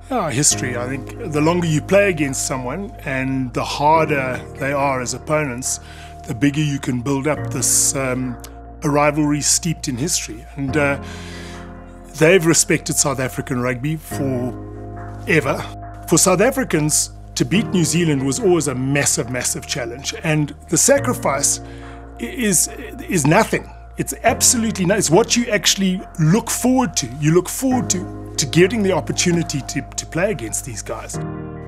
History. I think the longer you play against someone and the harder they are as opponents, the bigger you can build up this a rivalry steeped in history. And they've respected South African rugby forever. For South Africans, to beat New Zealand was always a massive, massive challenge. And the sacrifice is nothing. It's absolutely nothing. It's what you actually look forward to. You look forward to getting the opportunity to play against these guys.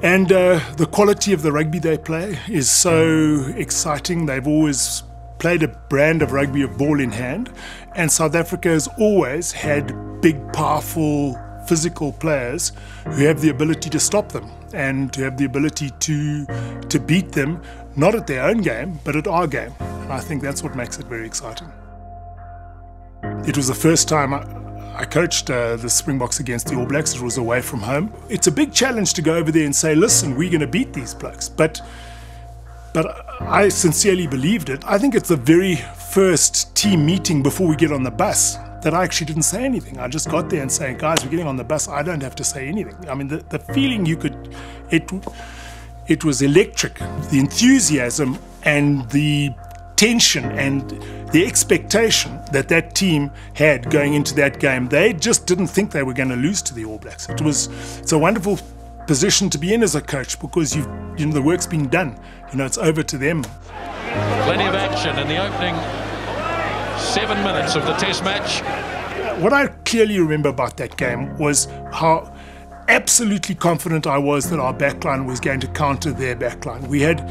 And the quality of the rugby they play is so exciting. They've always played a brand of rugby of ball in hand. And South Africa has always had big, powerful, physical players who have the ability to stop them and to have the ability to beat them, not at their own game, but at our game. And I think that's what makes it very exciting. It was the first time I coached the Springboks against the All Blacks. It was away from home. It's a big challenge to go over there and say, listen, we're going to beat these blokes. But I sincerely believed it. I think it's the very first team meeting before we get on the bus that I actually didn't say anything. I just got there and saying, guys, we're getting on the bus. I don't have to say anything. I mean, the feeling you could, it was electric. The enthusiasm and the tension and the expectation that team had going into that game. They just didn't think they were going to lose to the All Blacks. It's a wonderful position to be in as a coach because you know the work's been done. It's over to them. Plenty of action in the opening 7 minutes of the Test match. What I clearly remember about that game was how absolutely confident I was that our backline was going to counter their backline. We had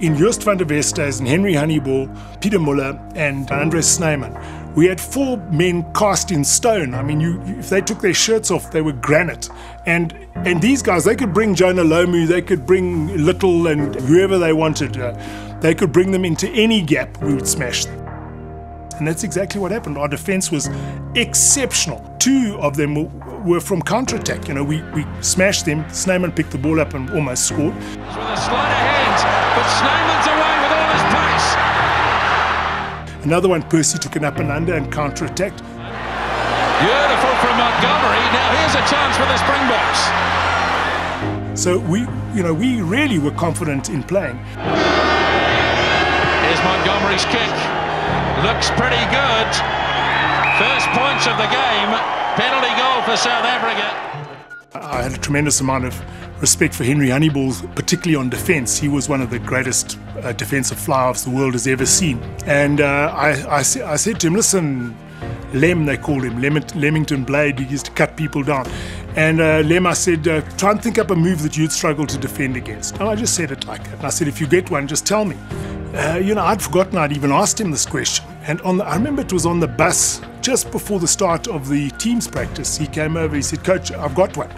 in 𝙗𝙬𝙧 𝙎𝙤𝙧 and 𝙗𝙚𝙖𝙑 Pieter Rossouw and 𝙗𝙚𝙬𝙧 𝙬𝙙, we had 4 men cast in stone. I mean, if they took their shirts off, they were granite. And these guys, they could bring Jonah Lomu, they could bring Little and whoever they wanted. They could bring them into any gap, we would smash them. And that's exactly what happened. Our defense was exceptional. 2 of them were from counter-attack. We smashed them. Snyman picked the ball up and almost scored. With a sleight of hand, but Snyman's away with all his pace. Another one, Percy took an up and under and counter-attacked. Beautiful from Montgomery. Now here's a chance for the Springboks. So we really were confident in playing. Here's Montgomery's kick. Looks pretty good. First points of the game. Penalty goal for South Africa. I had a tremendous amount of respect for 𝙗𝙗𝙧, particularly on defence. He was one of the greatest defensive fly-offs the world has ever seen. And I said to him, listen, Lem, they called him, Leamington Blade, he used to cut people down. And Lem, I said, try and think up a move that you'd struggle to defend against. And I just said it like that. And I said, if you get one, just tell me. I'd forgotten I'd even asked him this question. And I remember it was on the bus just before the start of the team's practice. He came over, he said, Coach, I've got one.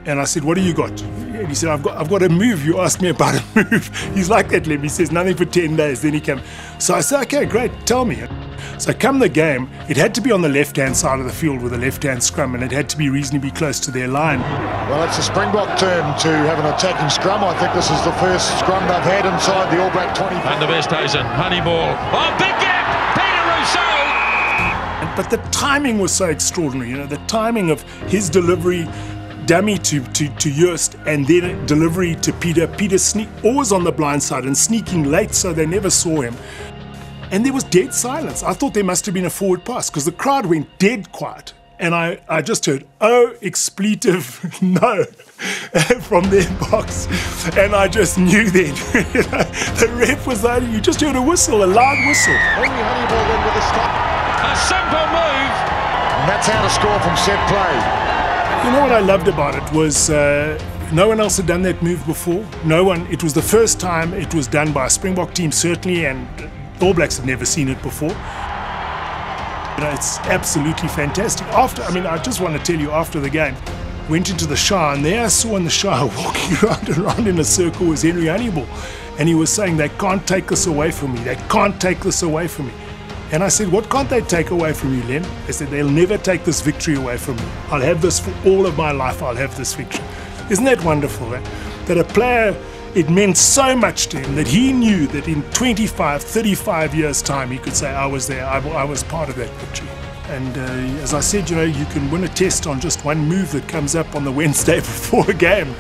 And I said, what do you got? And he said, I've got a move. You asked me about a move. He's like that, Lem. He says, nothing for 10 days. Then he came. So I said, okay, great, tell me. So come the game, it had to be on the left-hand side of the field with a left-hand scrum, and it had to be reasonably close to their line. Well, it's a Springbok turn to have an attacking scrum. I think this is the first scrum they've had inside the All Black 20. And the Westhuizen, Honeyball. Oh, big gap! Pieter Rossouw! But the timing was so extraordinary. The timing of his delivery, dummy to 𝙗𝙗𝙧, and then delivery to Peter. Peter always on the blind side and sneaking late, so they never saw him. And there was dead silence. I thought there must have been a forward pass because the crowd went dead quiet. And I just heard, oh, expletive, no, from their box. And I just knew then. The ref was there, you just heard a whistle, a loud whistle. Henry Honeyball in with a stop. A simple move. And that's how to score from set play. You know what I loved about it was no one else had done that move before. No one. It was the first time it was done by a Springbok team, certainly, and All Blacks had never seen it before. It's absolutely fantastic. I just want to tell you, after the game, went into the shower, and there I saw in the shower walking around in a circle was Henry Honeyball, and he was saying, they can't take this away from me. They can't take this away from me. And I said, what can't they take away from you, Len? They said, they'll never take this victory away from me. I'll have this for all of my life. I'll have this victory. Isn't that wonderful, that a player, it meant so much to him that he knew that in 25, 35 years' time he could say, I was there, I was part of that victory. And as I said, you know, you can win a test on just one move that comes up on the Wednesday before a game.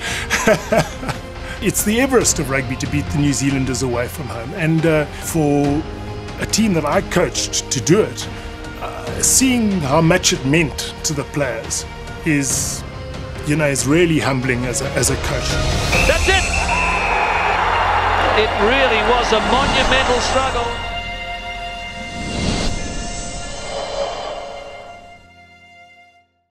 It's the Everest of rugby to beat the New Zealanders away from home. And for a team that I coached to do it, seeing how much it meant to the players is, you know, is really humbling as a coach. That's it! It really was a monumental struggle.